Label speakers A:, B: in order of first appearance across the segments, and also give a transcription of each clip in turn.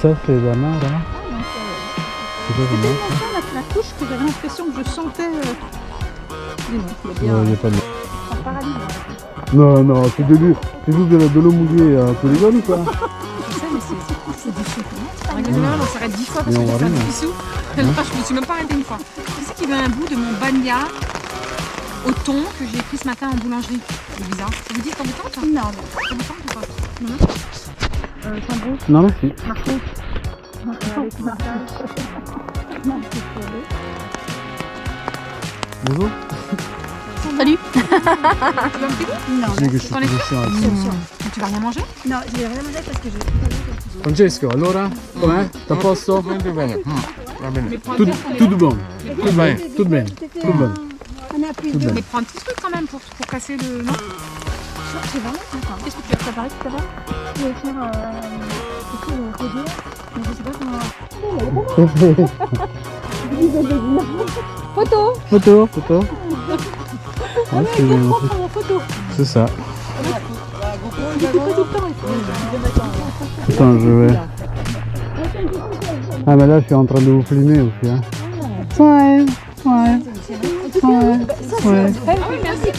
A: Ça, c'est la main, là. C'est quoi,
B: C'était tellement ça la couche que j'avais l'impression que je sentais. Mais non, il y a
A: Non, il
B: bien
A: n'y a pas de...
B: un paralyse.
A: Non, non, c'est de juste de l'eau mouillée tous les jours ou quoi?
B: Je sais, mais c'est différent. En règle générale, on s'arrête 10 fois parce
A: Mais
B: que
A: on
B: j'ai fait
A: va
B: un
A: rien.
B: bisou. Là, je me suis même pas arrêtée une fois. Tu sais qu'il y avait un bout de mon bagna au thon que j'ai pris ce matin en boulangerie. C'est bizarre. Ça vous dit quand vous tente? Non, non. Ça vous tente ou pas? Non. Tambour,
A: Non, merci.
B: Marco.
A: Bonjour.
B: Salut. Tu veux un petit bout? Non.
A: Je sais que je suis
B: T'en es
A: toujours
B: sûr?
A: chiant.
B: Tu vas rien manger?
C: No, je vais rien manger parce que j'ai...
A: Francesco, allora? Com'è? T'as posto?
D: Molto bene. Va bene.
A: Tutto buono. Tutto bene. Tutto bene. Tutto bene.
C: On a pris
A: Tout
C: deux.
A: bien.
B: Mais prends un petit truc quand même pour casser le... Non?
C: C'est vraiment sympa.
B: Qu'est-ce que tu as préparé tout à l'heure?
C: Je vais faire le rôdeur, mais je sais pas comment...
B: Photo.
A: Photo, photo. Ah, c'est bien.
B: Prends photo.
A: C'est ça.
B: Il était pas tout le temps.
A: Attends, je vais... Ah, mais là, je suis en train de vous filmer aussi. Hein. Ouais, ouais. Ouais.
B: Ah oui, merci.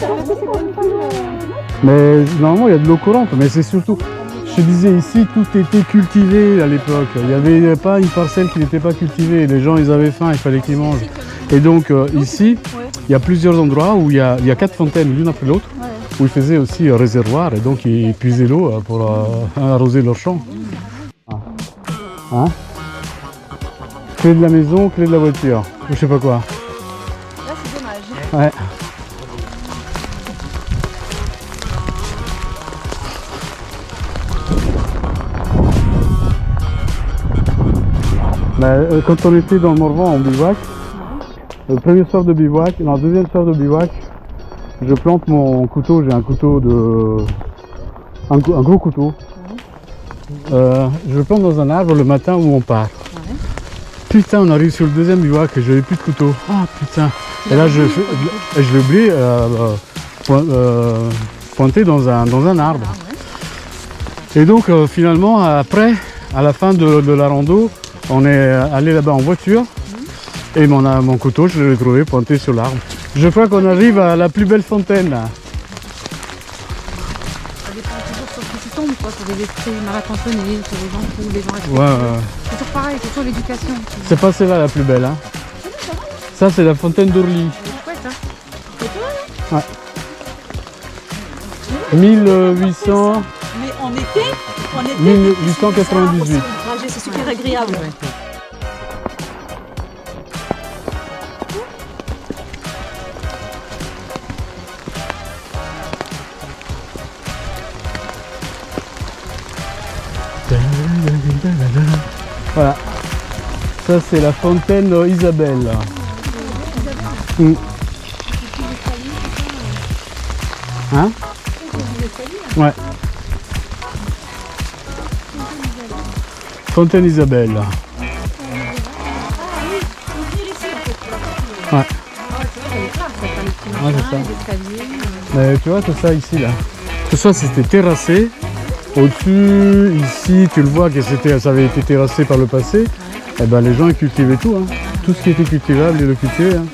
A: Mais normalement, il y a de l'eau courante, mais c'est surtout... Je te disais, ici, tout était cultivé à l'époque. Il n'y avait pas une parcelle qui n'était pas cultivée. Les gens, ils avaient faim, il fallait qu'ils mangent. Et donc, ici, il y a plusieurs endroits où il y a 4 fontaines, l'une après l'autre, où ils faisaient aussi un réservoir, et donc ils puisaient l'eau pour arroser leurs champs. Ah. Hein? Clé de la maison, clé de la voiture, ou je sais pas quoi.
B: Là, c'est dommage.
A: Ouais. Quand on était dans le Morvan en bivouac, le premier soir de bivouac, la deuxième soir de bivouac, je plante mon couteau, j'ai un couteau de... un gros couteau. Je le plante dans un arbre le matin où on part. Putain, on arrive sur le deuxième bivouac et j'avais plus de couteau. Ah putain. Et là je l'ai oublié pointé dans un arbre. Et donc finalement après, à la fin de la rando, on est allé là-bas en voiture et mon couteau, je l'ai trouvé pointé sur l'arbre. Je crois qu'on arrive à la plus belle fontaine là.
B: Ça dépend toujours sur ce qui tombe, quoi, sur des esprits mal intentionnés, sur les gens fous, les gens
A: Ouais,
B: C'est toujours pareil, c'est toujours l'éducation.
A: c'est pas celle-là la plus belle. Hein. Ça c'est la fontaine d'Orly.
B: C'est chouette, hein.
A: Ouais. 1800...
C: Mais en été,
A: 1898.
C: c'est super agréable.
A: Voilà. Ça c'est la fontaine Isabelle. Mm. Hein? Ouais. Fontaine Isabelle. Ouais. Ouais, c'est ça. Mais tu vois, c'est ça ici là. Ce soir c'était terrassé. Au-dessus, ici, tu le vois que ça avait été terrassé par le passé. Et ben les gens ils cultivaient tout. Hein. Tout ce qui était cultivable, ils le cultivaient. Hein.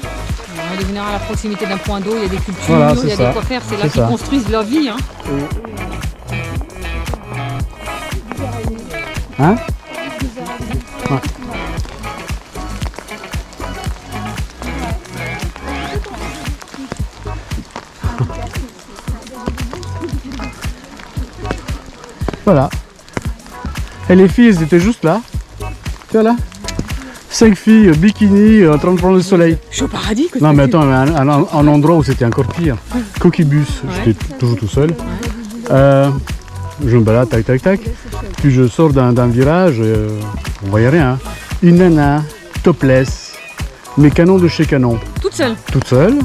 B: En général, à proximité d'un point d'eau, il y a des cultures,
A: Voilà,
B: il y a
A: c'est ça.
B: des quoi faire, c'est là
A: C'est
B: qu'ils
A: ça.
B: construisent leur vie. Hein.
A: Hein? Ouais. Voilà. Et les filles, elles étaient juste là. Tu vois là? 5 filles, bikini, en train de prendre le soleil.
B: Je suis au paradis.
A: Non mais attends, mais un endroit où c'était encore pire. Coquibus, j'étais toujours tout seul. Je me balade, tac tac tac. Puis je sors d'un virage, on voyait rien. Hein. Une nana, topless, mais canon de chez Canon.
B: Toute seule.
A: Toute seule,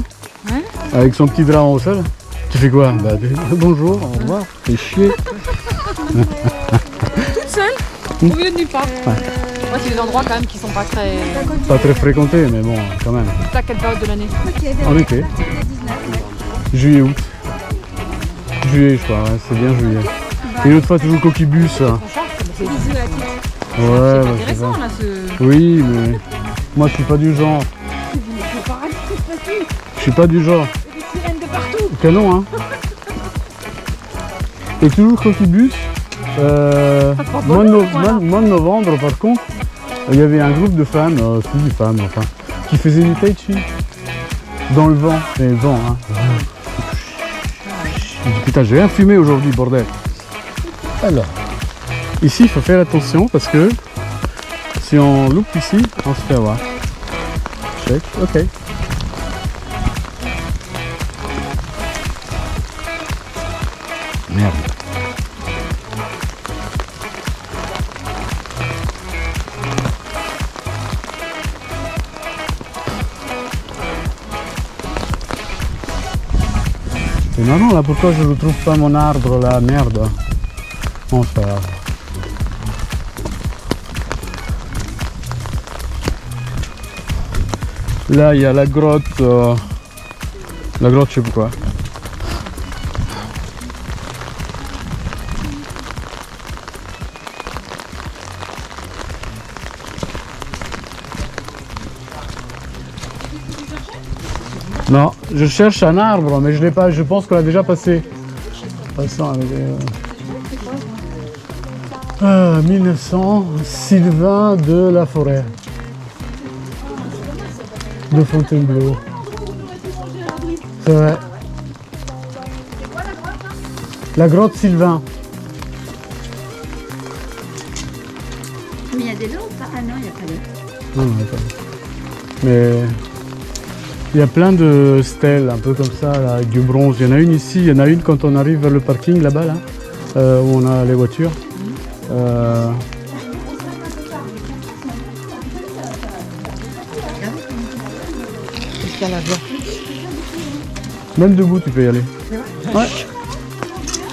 B: Ouais.
A: avec son petit drap au sol. Tu fais quoi? Bah, bonjour, au revoir, fais chier.
B: Toute seule. Au milieu de nulle part. Moi, c'est des endroits quand même qui sont pas très...
A: Pas très fréquenté, mais bon, quand même.
B: C'est à quelle période de l'année?
A: En été. Juillet, août. Juillet, je crois, ouais, c'est bien juillet. Et une autre fois, toujours coquibus. Ouais,
B: C'est
A: bah, c'est
B: intéressant
A: ça.
B: là ce.
A: Oui, mais moi je suis pas du genre. Je suis pas du genre.
C: Des sirènes de partout.
A: Canon, hein. Et toujours Coquibus, mois de novembre, par contre, il y avait un groupe de femmes, enfin, qui faisaient du tai chi dans le vent. Et le vent, hein. Je dis, putain, j'ai rien fumé aujourd'hui, bordel. Alors, ici, il faut faire attention parce que si on loupe ici, on se fait avoir. Check, ok. Merde. Et non, là, pourquoi je ne trouve pas mon arbre là? Merde. On se fait avoir. Là, il y a la grotte. La grotte, je sais pas quoi. Non, je cherche un arbre, mais je l'ai pas. Je pense qu'on l'a déjà passé. Passant avec 1900, Sylvain de la Forêt. De Fontainebleau. C'est vrai. La grotte Sylvain.
C: Mais il y a des lots ou pas? Ah non, il n'y a pas de.
A: Non, il y a pas. Mais il y a plein de stèles, un peu comme ça, là, avec du bronze. Il y en a une ici, il y en a une quand on arrive vers le parking là-bas, là, où on a les voitures. Même debout, tu peux y aller. Ouais.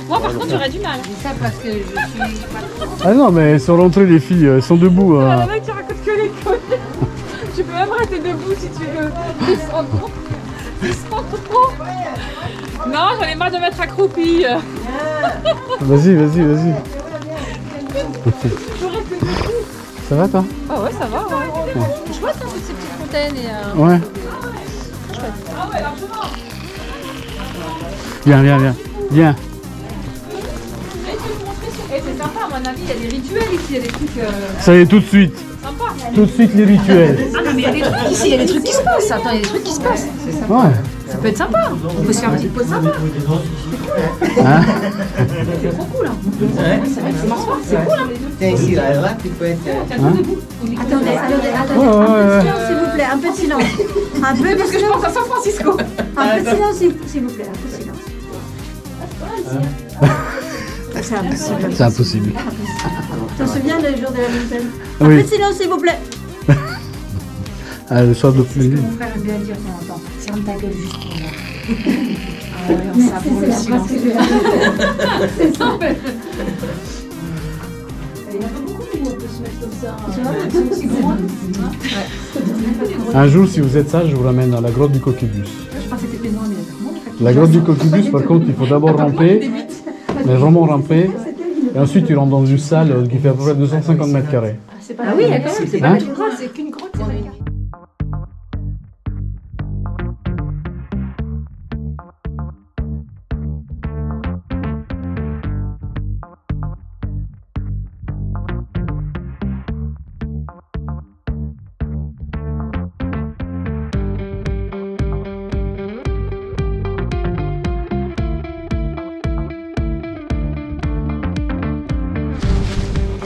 B: Moi par contre j'aurais du mal.
C: Ça parce que je suis.
A: Ah non, mais elles sont rentrées les filles, elles sont debout.
B: Ah, le mec qui raconte que les conneries. Tu peux même rester debout si tu veux. Descendre. Descendre. Non, j'en ai marre de m'être accroupie.
A: Vas-y, vas-y, vas-y. Ça va toi?
B: Ah ouais, ça va. Ouais.
C: C'est chouette hein, toutes ces petites fontaines et.
A: Ouais.
B: Ah ouais, largement.
A: Viens, viens, viens. Viens.
B: Eh, c'est sympa, à mon avis, il y a des rituels ici, il y a des trucs
A: Ça y est, tout de suite.
B: sympas.
A: Tout de suite les rituels.
B: Ah non, mais il y a des trucs ici, il y a des trucs qui se passent. Attends, il y a des trucs qui se passent. C'est sympa.
A: Ouais.
B: Ça peut être sympa. On peut se faire une petite pause sympa.
A: Hein?
B: C'est trop cool. Hein. C'est vrai que c'est marrant. C'est cool. Hein.
E: Tiens, ici, là, tu peux être.
B: Tiens, tout debout.
C: Attendez,
A: Ouais, ouais,
C: un peu de
A: ouais.
C: silence s'il vous plaît, un peu de silence. Un peu de
B: Parce que je pense à San Francisco.
C: Un peu de silence s'il vous plaît, un peu de silence. C'est impossible.
A: C'est impossible.
C: T'en souviens le jour de la montagne?
A: Oui.
C: Un peu de silence s'il vous plaît.
A: Ah, le soir de pluie.
C: Mon frère aime bien dire de temps en temps. Ferme ta gueule juste pour moi. Ah ouais, on savoure le silence. C'est ça. Il y en a pas beaucoup où on peut se mettre comme ça. Tu vois, elles sont aussi grandes.
A: Un jour, si vous êtes sage, je vous ramène dans la grotte du Coquibus.
B: Je pense que c'était plus loin, mais d'accord.
A: La grotte du Coquibus, par contre, il faut d'abord ramper, mais vraiment ramper. Et ensuite, tu rentres dans une salle qui fait à peu près 250 mètres carrés.
B: Ah oui, d'accord. C'est
A: Hein?
B: pas une grotte, c'est qu'une grotte.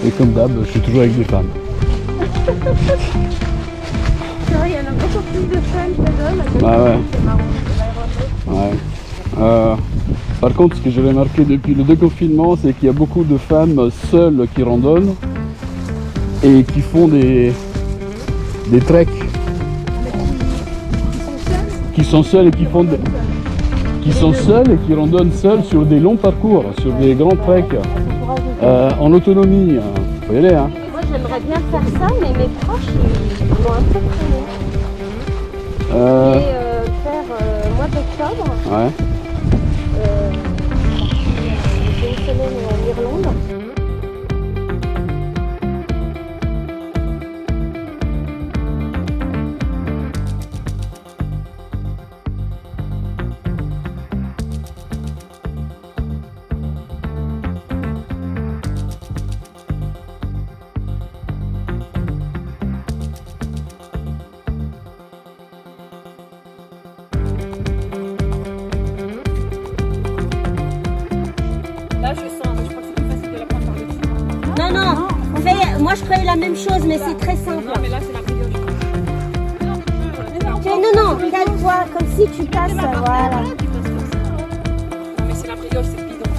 A: Et comme d'hab, je suis toujours avec des femmes.
C: C'est vrai, il y en a beaucoup plus de femmes que d'hommes.
A: Ah ouais.
C: C'est marrant, c'est vraiment.
A: Ouais. Par contre, ce que j'ai remarqué depuis le déconfinement, c'est qu'il y a beaucoup de femmes seules qui randonnent et qui font des treks. Qui sont seules et qui font qui sont seules et qui randonnent seules sur des longs parcours, sur des grands treks en autonomie. Faut y aller, hein.
F: Moi j'aimerais bien faire ça, mais mes proches ils m'ont un peu freiné. Faire mois d'octobre,
A: Ouais.
F: j'ai une semaine en Irlande. la même chose, mais c'est très simple.
B: Non, mais là, c'est la brioche.
F: Ok, non, cale-toi, comme si tu passes, voilà.
B: Non, mais c'est la brioche, c'est bidon.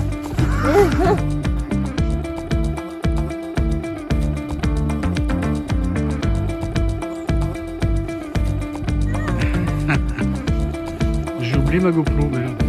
A: J'ai oublié ma GoPro, merde.